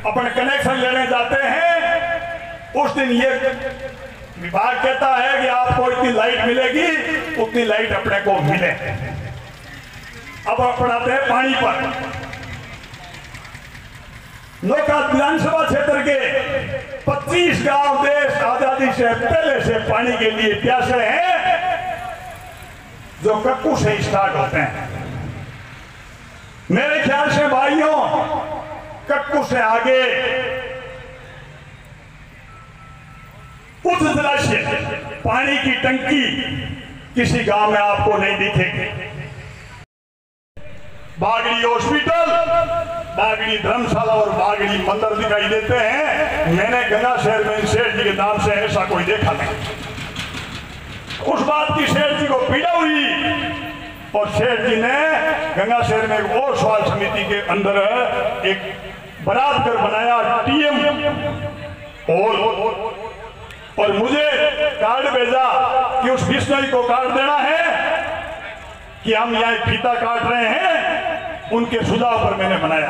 अपने कनेक्शन लेने जाते हैं, उस दिन ये विभाग कहता है कि आपको इतनी लाइट मिलेगी, उतनी लाइट अपने को मिले। अब अपनाते हैं पानी पर। नोखा विधानसभा क्षेत्र के 25 गांव देश आजादी से पहले से पानी के लिए प्यासे हैं, जो कक्कू से स्टार्ट होते हैं। मेरे ख्याल से भाइयों, कक्कू से आगे उच्च जलाशय पानी की टंकी किसी गांव में आपको नहीं दिखेगी। बागड़ी हॉस्पिटल, बागड़ी धर्मशाला और बागड़ी मंदिर दिखाई देते हैं। मैंने गंगा शहर में शेठ जी के नाम से ऐसा कोई देखा नहीं। उस बात की शेठ जी को पीड़ा हुई और शेठ जी ने गंगा शहर में एक और सवाल समिति के अंदर एक बरात कर बनाया टीएम और मुझे कार्ड भेजा कि उस बिश्नोई को कार्ड देना है कि हम यहाँ फीता काट रहे हैं। उनके सुझाव पर मैंने बनाया।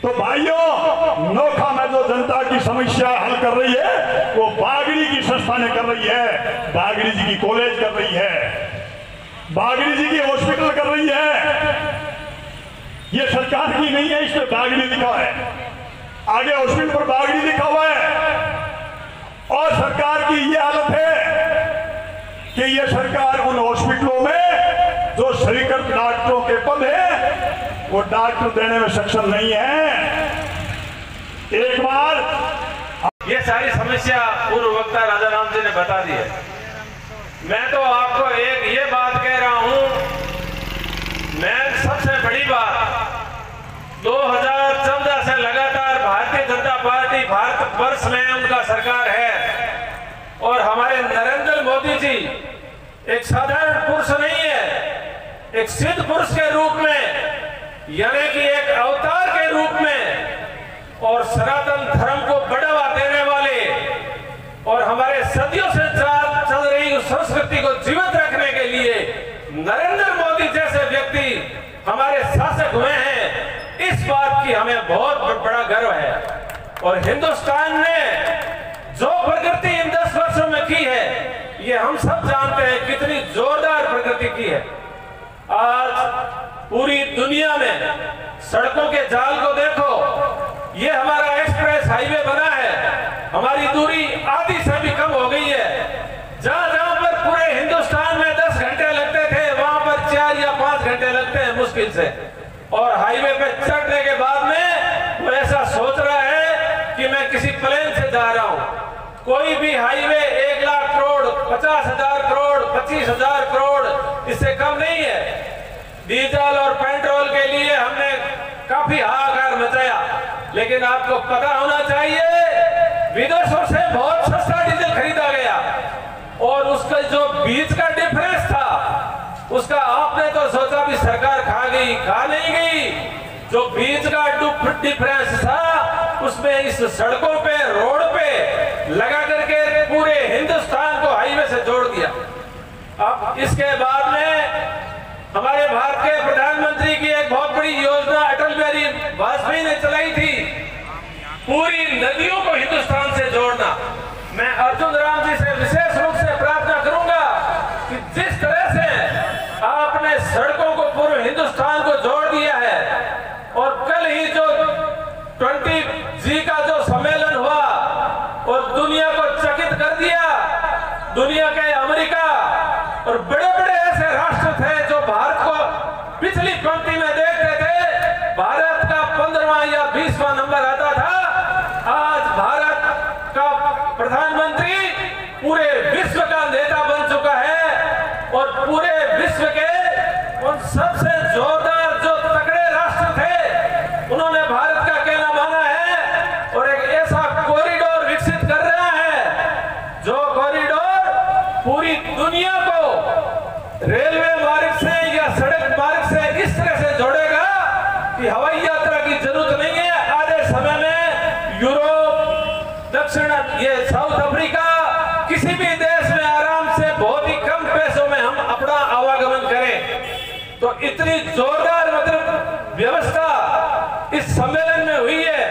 तो भाइयों, नोखा में जो जनता की समस्या हल कर रही है वो बागड़ी की संस्था ने कर रही है, बागड़ी जी की कॉलेज कर रही है, बागड़ी जी की हॉस्पिटल कर रही है। ये सरकार की नहीं है, इसमें बागड़ी लिखा है, आगे हॉस्पिटल पर बागड़ी लिखा हुआ है। और सरकार की ये हालत है कि ये सरकार उन हॉस्पिटलों में जो स्वीकृत डॉक्टरों के पद है वो डॉक्टर देने में सक्षम नहीं है। एक बार ये सारी समस्या पूर्व वक्ता राजा राम जी ने बता दी है। मैं तो आपको एक ये बात कह रहा हूं, मैं सबसे बड़ी बात 2014 से लगातार भारतीय जनता पार्टी भारतवर्ष में उनका सरकार है और हमारे नरेंद्र मोदी जी एक साधारण पुरुष नहीं है, एक सिद्ध पुरुष के रूप में, यानी कि एक अवतार के रूप में और सनातन धर्म को बढ़ावा देने वाले और हमारे सदियों से चल रही उस संस्कृति को जीवित रखने के लिए नरेंद्र मोदी जैसे व्यक्ति हमारे शासक हुए हैं। इस बात की हमें बहुत बड़ा गर्व है। और हिंदुस्तान ने जो प्रगति इन 10 वर्षों में की है, ये हम सब जानते हैं कितनी जोरदार प्रगति की है। आज पूरी दुनिया में सड़कों के जाल को देखो, ये हमारा एक्सप्रेस हाईवे बना है, हमारी दूरी आधी से भी कम हो गई है। जहां जहां पर पूरे हिंदुस्तान में 10 घंटे लगते थे, वहां पर 4 या 5 घंटे लगते हैं मुश्किल से। और हाईवे पे चढ़ने के बाद में वो ऐसा सोच रहा है कि मैं किसी प्लेन से जा रहा हूं। कोई भी हाईवे 1 लाख करोड़, 50,000 करोड़, 25,000 करोड़, इससे कम नहीं है। डीजल और पेट्रोल के लिए हमने काफी हाहाकार मचाया, लेकिन आपको पता होना चाहिए विदेशों से बहुत सस्ता डीजल खरीदा गया और उसका जो बीच का डिफरेंस था उसका आपने तो सोचा भी सरकार खा गई, खा नहीं गई। जो बीच का डिफरेंस था उसमें इस सड़कों पे, रोड पे लगा करके पूरे हिंदुस्तान को हाईवे से जोड़ दिया। अब इसके बाद में हमारे भारत के प्रधानमंत्री की एक बहुत बड़ी योजना अटल बिहारी वाजपेयी ने चलाई थी, पूरी नदियों को हिंदुस्तान से जोड़ना। मैं अर्जुन राम जी से विशेष रूप से प्रार्थना करूंगा कि जिस तरह से आपने सड़कों को पूरे हिंदुस्तान को जोड़ दिया है और कल ही जो 20G का जो सम्मेलन हुआ और दुनिया को चकित कर दिया, दुनिया के अमेरिका और बड़े बड़े ऐसे राष्ट्र थे जो भारत को पिछली पंक्ति में देखते थे, भारत का 15वां या 20वां नंबर आता था। आज भारत का प्रधानमंत्री पूरे विश्व का नेता बन चुका है और पूरे विश्व के उन सबसे जोरदार जो तगड़े राष्ट्र थे उन्होंने भारत का कहना माना है और एक ऐसा कॉरिडोर विकसित कर रहा है जो कॉरिडोर पूरी दुनिया को रेलवे मार्ग से या सड़क मार्ग से इस तरह से जोड़ेगा कि हवाई यात्रा की जरूरत नहीं है। आधे समय में यूरोप, दक्षिण ये साउथ अफ्रीका, किसी भी देश में आराम से बहुत ही कम पैसों में हम अपना आवागमन करें। तो इतनी जोरदार मतलब व्यवस्था इस सम्मेलन में हुई है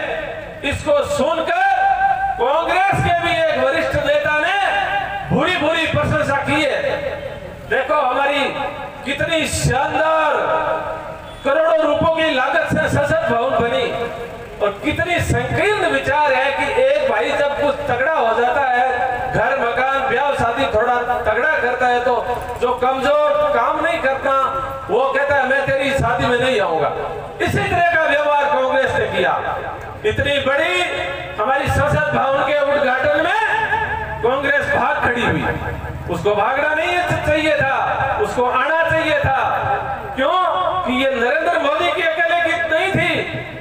इसको सुनकर कांग्रेस के भी एक वरिष्ठ नेता ने बुरी बुरी प्रशंसा की है। देखो हमारी कितनी शानदार करोड़ों रुपयों की लागत से संसद भवन बनी और कितनी संकीर्ण विचार है कि एक भाई जब कुछ तगड़ा हो जाता है, घर मकान ब्याह शादी थोड़ा तगड़ा करता है, तो जो कमजोर काम नहीं करता वो कहता है मैं तेरी शादी में नहीं आऊंगा। इसी तरह का व्यवहार कांग्रेस ने किया। इतनी बड़ी हमारी संसद भवन के उद्घाटन में कांग्रेस भाग खड़ी हुई। उसको भागना नहीं चाहिए था, उसको आना चाहिए था। क्यों कि ये नरेंद्र मोदी की अकेले की नहीं थी,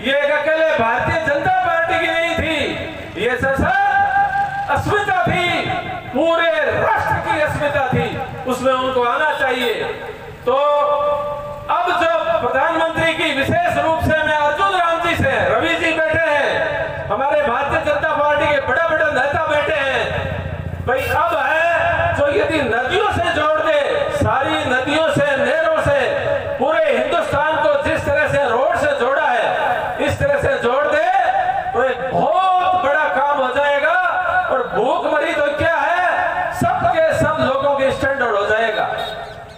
ये एक अकेले भारतीय जनता पार्टी की नहीं थी, ये संसद अस्मिता थी, पूरे राष्ट्र की अस्मिता थी, उसमें उनको आना चाहिए। तो अब जो प्रधानमंत्री की विशेष रूप से मैं अर्जुन राम जी से, रवि जी बैठे हैं, हमारे भारतीय जनता पार्टी के बड़े बड़े नेता बैठे हैं, भाई अब है जो यदि नदियों से जोड़ दे, सारी नदियों से नहरों से पूरे हिंदुस्तान को जिस तरह से रोड से जोड़ा है इस तरह से जोड़ दे तो एक बहुत बड़ा काम हो जाएगा। और भूखमरी तो क्या है, सबके सब लोगों के स्टैंडर्ड हो जाएगा।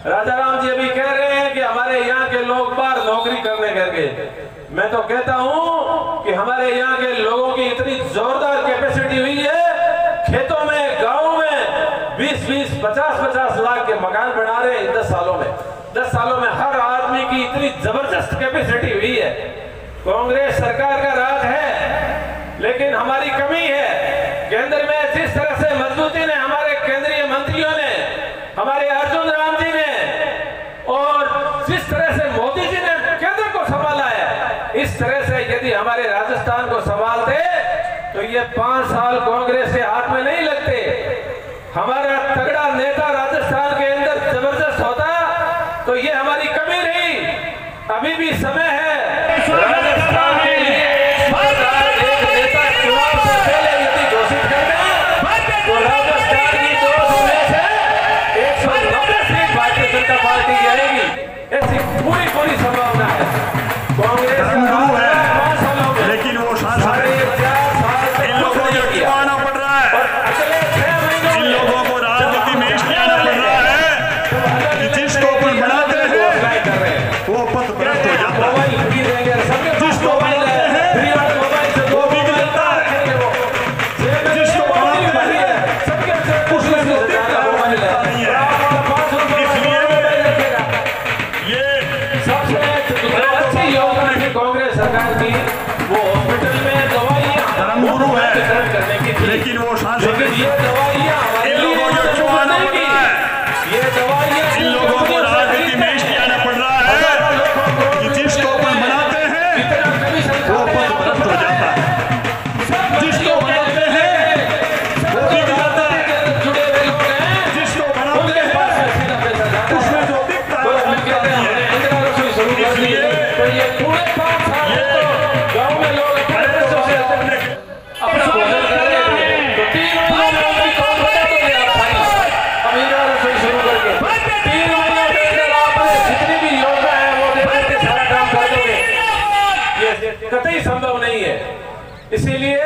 राजा राम जी अभी कह रहे हैं कि हमारे यहाँ के लोग बाहर नौकरी करने करके, मैं तो कहता हूँ कि हमारे यहाँ के लोगों की इतनी जोरदार कैपेसिटी हुई है, खेतों में गाँव में 20-20, 50-50 लाख के मकान बना रहे हैं 10 सालों में। 10 सालों में हर आदमी की इतनी जबरदस्त कैपेसिटी हुई है। कांग्रेस सरकार का राज है, लेकिन हमारी कमी है। केंद्र में जिस तरह से मजबूती ने हमारे केंद्रीय मंत्रियों ने, हमारे अर्जुन राम जी ने और जिस तरह से मोदी जी ने केंद्र को संभाला है, इस तरह से यदि हमारे राजस्थान को संभालते तो ये 5 साल कांग्रेस के हाथ में नहीं लगते। हमारा तगड़ा नेता राजस्थान के अंदर जबरदस्त होता तो ये हमारी कमी रही। अभी भी समय है राजस्थान के लिए एक नेता चुनाव से पहले यदि घोषित कर दें तो राजस्थान की 200 में से 190 सीट भारतीय जनता पार्टी की आएगी। ऐसी पूरी संभावना है। कांग्रेस लेकिन वो सारे इन लोगों को क्यों आना पड़ रहा है, इन लोगों को राजनीति में इसलिए आना पड़ रहा है कि जिसको अपन बनाते हैं वो पथभ्रष्ट हो जाता है, जिसको बनाते हैं वो भी गिरता है, जिसको बनाते हैं उसमें तो दिखता नहीं है। इसलिए ये सबसे अच्छी योजना है कांग्रेस सरकार की, वो हॉस्पिटल में दवाइयां धर्मगुरु है, लेकिन वो सांसद ये दवाइयां इन लोगों को क्यों आना पड़ रहा है, ये दवाइयां इन लोगों को राजनीति में इसलिए आना पड़ रहा है कि जिसको अपन बनाते हैं वो पथभ्रष्ट हो जाता है, जिसको बनाते हैं वो भी गिरता है, जुड़े हुए लोग हैं जिसको बनाते हैं उसमें जो दिखता है वो दिखता नहीं है। इसलिए तो ये पूरे 5 साल गाँव में लोग अपना भोजन कर रहे थे, तो 3 महीने में कौन बता दो अमीरा रसोई शुरू करके 3 महीने के अंदर आपने जितनी भी योजना है वो दे करके सारा काम कर दोगे, ये कतई संभव नहीं है। इसीलिए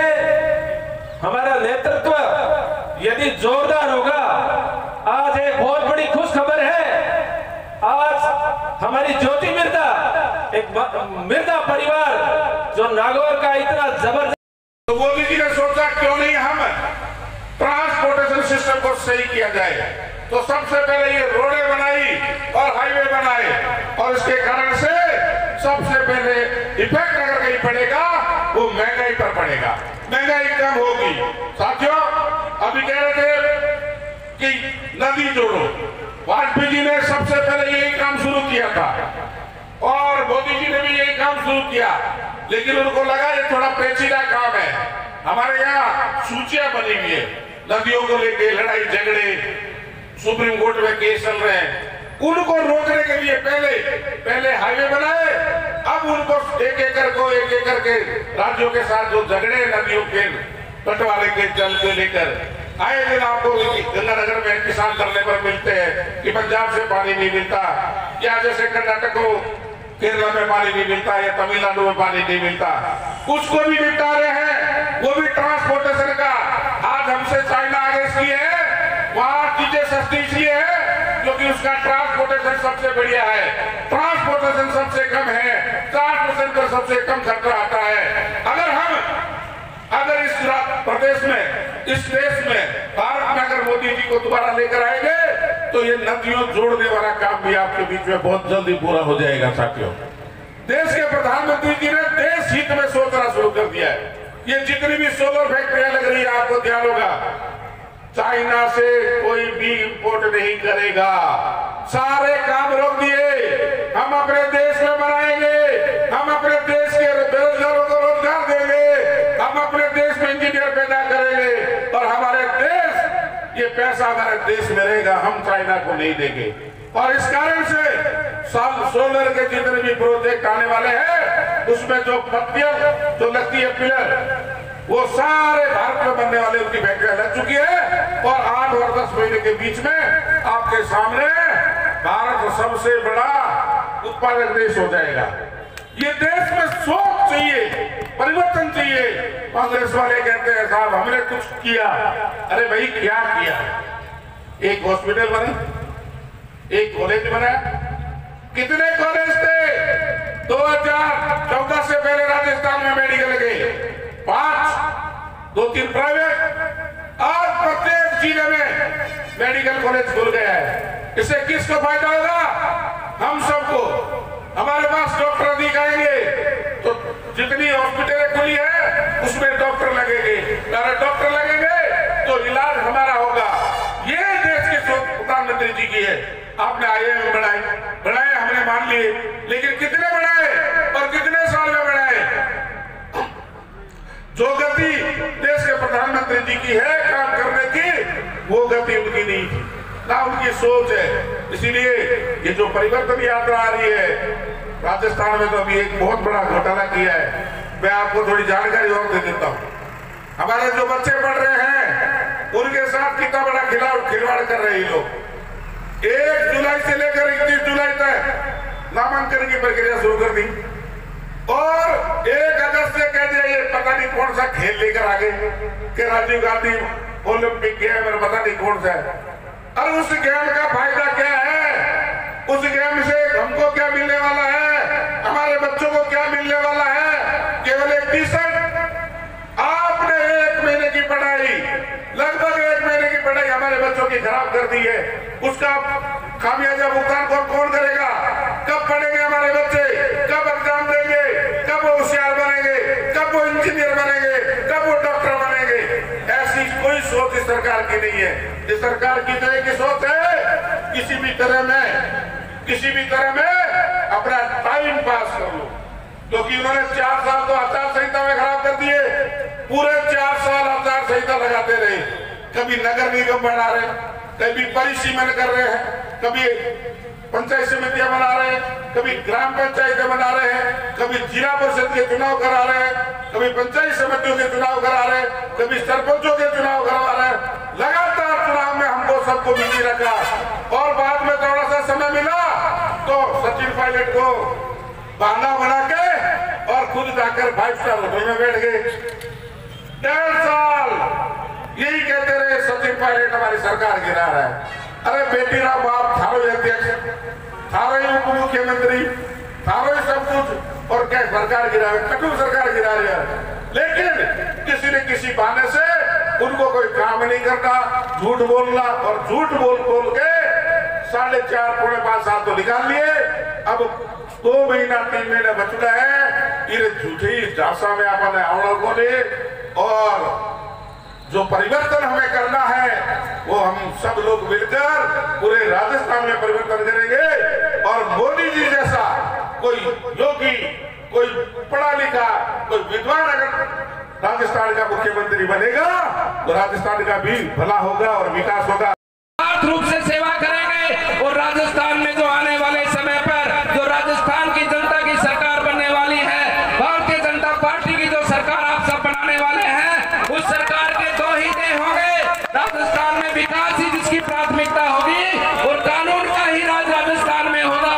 हमारा नेतृत्व यदि जोरदार होगा, आज एक बहुत बड़ी खुश खबर है। आज हमारी ज्योति मिर्दा, एक मिर्दा परिवार जो नागौर का इतना जबरदस्त, तो मोदी जी ने सोचा क्यों नहीं हम ट्रांसपोर्टेशन सिस्टम को सही किया जाए। तो सबसे पहले ये रोडें बनाई और हाईवे बनाए, और इसके कारण से सबसे पहले इफेक्ट अगर कहीं पड़ेगा वो महंगाई पर पड़ेगा, महंगाई कम होगी। साथियों अभी कह रहे थे कि नदी जोड़ो, वाजपेयी जी ने सबसे पहले यही काम शुरू किया था और मोदी जी ने भी यही काम शुरू किया, लेकिन उनको लगा ये थोड़ा पेचीदा काम है। हमारे यहाँ सूचियां बनी हुई है, नदियों को लेके लड़ाई झगड़े, सुप्रीम कोर्ट में केस चल रहे हैं, उनको रोकने के लिए पहले हाईवे बनाए, अब उनको एक एक करके राज्यों के साथ जो झगड़े नदियों के बंटवारे के जल को लेकर आए दिन आपको गंगानगर में किसान धरने पर मिलते हैं कि पंजाब से पानी नहीं मिलता, या जैसे कर्नाटक को केरला में पानी नहीं मिलता या तमिलनाडु में पानी नहीं मिलता, उसको भी निपटा रहे हैं। वो भी ट्रांसपोर्टेशन का। आज हमसे चाइना आगे इसलिए है, वहां चीजें सस्ती इसलिए है क्योंकि उसका ट्रांसपोर्टेशन सबसे बढ़िया है, ट्रांसपोर्टेशन सबसे कम है, 4% पर सबसे कम खर्चा आता है। अगर इस प्रदेश में, इस देश में, भारत में अगर मोदी जी को दोबारा लेकर आएंगे तो ये नदियों जोड़ने वाला काम भी आपके बीच में बहुत जल्दी पूरा हो जाएगा साथियों। देश के प्रधानमंत्री जी ने देश हित में सोचना शुरू कर दिया है। ये जितनी भी सोलर फैक्ट्रियां लग रही है, आपको ध्यान होगा, चाइना से कोई भी इंपोर्ट नहीं करेगा, सारे काम रोक दिए। हम अपने देश में बनाएंगे, हम अपने देश के बेरोजगारों को रोजगार देंगे, हम अपने देश में इंजीनियर पैदा करेंगे और हमारे देश, ये पैसा हमारे देश में रहेगा, हम चाइना को नहीं देंगे। और इस कारण से सोलर के जितने भी प्रोजेक्ट आने वाले हैं उसमें जो पत्तियां जो लगती है पिलर, वो सारे भारत में बनने वाले उनकी फैक्ट्रियां लग चुकी है और 8 और 10 महीने के बीच में आपके सामने भारत सबसे बड़ा उत्पादक देश हो जाएगा। ये देश में सोच चाहिए, परिवर्तन चाहिए। कांग्रेस वाले कहते हैं साहब हमने कुछ किया, अरे भाई क्या किया? एक हॉस्पिटल बना, एक कॉलेज बना, कितने कॉलेज थे 2014 से पहले राजस्थान में मेडिकल के? 5, 2-3 प्राइवेट। आज प्रत्येक जिले में मेडिकल कॉलेज खुल गया है। इससे किसको फायदा होगा? हम सबको। हमारे पास डॉक्टर अधिक आएंगे तो जितनी हॉस्पिटलें खुली है उसमें डॉक्टर लगेंगे, अरे डॉक्टर लगेंगे तो इलाज हमारा होगा। ये देश के प्रधानमंत्री जी की है। आपने IIM बढ़ाए हमने मान लिए, लेकिन कितने बढ़ाए और कितने साल में बढ़ाए? जो गति देश के प्रधानमंत्री जी की है काम करने की, वो गति उनकी नहीं थी, ना उनकी सोच है। इसीलिए ये जो परिवर्तन यात्रा आ रही है, राजस्थान में तो अभी एक बहुत बड़ा घोटाला किया है। मैं आपको थोड़ी जानकारी और दे देता हूँ। हमारे जो बच्चे पढ़ रहे हैं उनके साथ कितना बड़ा खिलवाड़ कर रहे हैं लोग। 1 जुलाई से लेकर 31 जुलाई तक नामांकन की प्रक्रिया शुरू कर दी और 1 अगस्त से कह दिया ये पता नहीं कौन सा खेल लेकर आ गए कि राजीव गांधी ओलंपिक गेम और पता नहीं कौन सा है। और उस गेम का फायदा क्या है? उस गेम से हमको क्या मिलने वाला है? हमारे बच्चों को क्या मिलने वाला है? केवल एक टी-शर्ट। आपने 1 महीने की पढ़ाई, लगभग 1 महीने की पढ़ाई हमारे बच्चों की खराब कर दी है। उसका खामियाजा भुगतान कौन करेगा? कब पढ़ेंगे हमारे बच्चे? कब एग्जाम देंगे? कब वो होशियार बनेंगे? कब वो इंजीनियर बनेंगे? कब वो डॉक्टर बनेंगे? ऐसी कोई सोच इस सरकार की नहीं है। इस सरकार की तो एक ही सोच है, किसी भी तरह में अपना टाइम पास कर लो। क्योंकि उन्होंने 4 साल तो आचार संहिता में खराब कर दिए। पूरे 4 साल आचार संहिता लगाते रहे। कभी नगर निगम बना रहे, कभी परिसीमन कर रहे हैं, कभी पंचायत समितियां बना रहे हैं, कभी ग्राम पंचायतें बना रहे हैं, कभी जिला परिषद के चुनाव करा रहे हैं, कभी पंचायत समितियों के चुनाव करा रहे हैं, कभी सरपंचों के चुनाव करवा रहे हैं। लगातार चुनाव में हमको सबको बिजी रखा और बाद में थोड़ा सा समय मिला तो सचिन पायलट को बहाना बना के और खुद जाकर 5 स्टार होटल में बैठ गए। 1.5 साल यही कहते रहे सचिन पायलट हमारी सरकार गिरा रहा है। अरे बेटी राम बाप थारो अध्यक्ष, थारो उप मुख्यमंत्री, थारो सब कुछ, और क्या सरकार गिरा है? कठोर सरकार गिरा रही है। लेकिन किसी न किसी बहाने से उनको कोई काम नहीं करता, झूठ बोलना, और झूठ बोल के 4.5-5 साल तो निकाल लिए। अब 2 महीना 3 महीने बचना है। ये झूठी झांसा में अपन लोगों ने, और जो परिवर्तन हमें करना है वो हम सब लोग मिलकर पूरे राजस्थान में परिवर्तन करेंगे। और मोदी जी जैसा कोई योगी, कोई पढ़ा लिखा, कोई विद्वान अगर राजस्थान का मुख्यमंत्री बनेगा तो राजस्थान का भी भला होगा और विकास होगा। रूप से सेवा करेंगे और राजस्थान में जो आने वाले समय पर जो राजस्थान की जनता की सरकार बनने वाली है, भारतीय जनता पार्टी की जो सरकार आप सब बनाने वाले हैं, उस सरकार के 2 ही देह होंगे। राजस्थान में विकास ही जिसकी प्राथमिकता होगी और कानून का ही राज राजस्थान में होगा।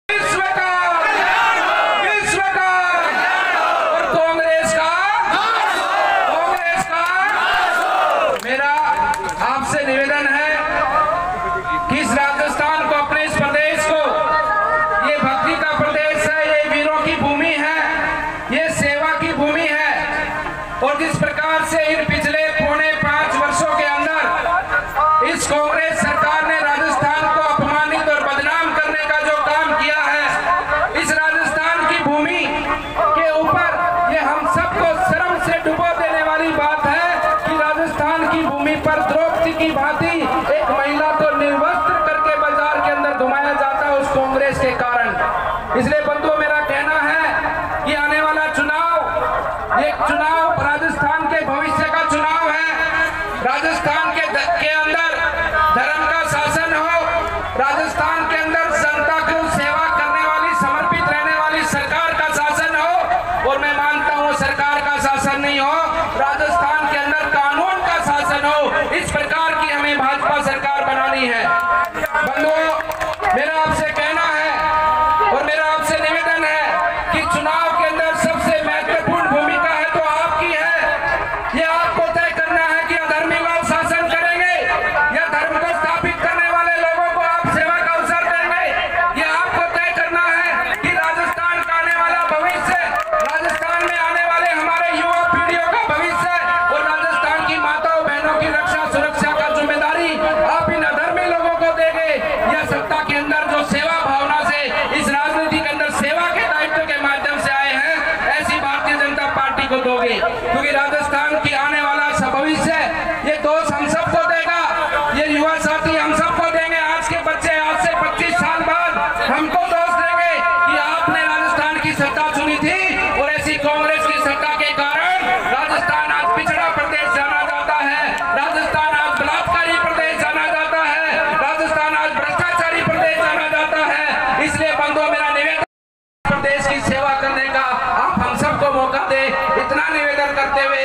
विश्व का और कांग्रेस का और जिस प्रकार से इन पिछले पौने 5 वर्षों के अंदर इस कांग्रेस सरकार ने राजस्थान को अपमानित और बदनाम करने का जो काम किया है, इस राजस्थान की भूमि के ऊपर ये हम सबको शर्म से डुबो देने वाली बात है कि राजस्थान की भूमि पर द्रौपदी की भांति एक महिला को निर्वस्त्र करके बाजार के अंदर घुमाया जाता है उस कांग्रेस के कारण। इसलिए बंधुओं, मेरा कहना है कि आने वाला चुनाव, ये चुनाव राजस्थान के भविष्य का चुनाव है। राजस्थान के अंदर धर्म का शासन हो, राजस्थान के अंदर जनता को सेवा करने वाली, समर्पित रहने वाली सरकार का शासन हो, और मैं मानता हूं सरकार का शासन नहीं हो, राजस्थान के अंदर कानून का शासन हो। इस प्रकार की हमें भाजपा सरकार बनानी है। बंधुओं, मेरा आपसे कहना है और मेरा आपसे निवेदन है कि चुनाव के अंदर सबसे महत्वपूर्ण भूमिका है तो आपकी है। ये आपको तय करना है कि अधर्मी लोग शासन करेंगे या धर्म को स्थापित करने वाले लोगों को आप सेवा का अवसर देंगे। ये आपको तय करना है कि राजस्थान का आने वाला भविष्य, राजस्थान में आने वाले हमारे युवा पीढ़ियों का भविष्य और राजस्थान की माताओं बहनों की रक्षा सुरक्षा का जिम्मेदारी आप इन अधर्मी लोगों को देंगे या सत्ता के अंदर जो सेवा भावना से इस राजनीति के अंदर सेवा के दायित्व के माध्यम से आए हैं, ऐसी भारतीय जनता पार्टी को दोगे। क्योंकि राजस्थान की आने वाला भविष्य ये दोष हम सबको देगा, ये युवा साथी हम सबको देंगे। आज के बच्चे आज से 25 साल बाद हमको दोष देंगे कि आपने राजस्थान की सत्ता चुनी थी और ऐसी कांग्रेस की सत्ता के कारण राजस्थान आज पिछड़ा प्रदेश जाना जाता है, राजस्थान आज बलात्कारी प्रदेश जाना जाता है, राजस्थान आज भ्रष्टाचारी प्रदेश जाना जाता है। इसलिए बंधुओं, मेरा निवेदन, प्रदेश की सेवा करने का आप हम सबको मौका दे। इतना निवेदन करते हुए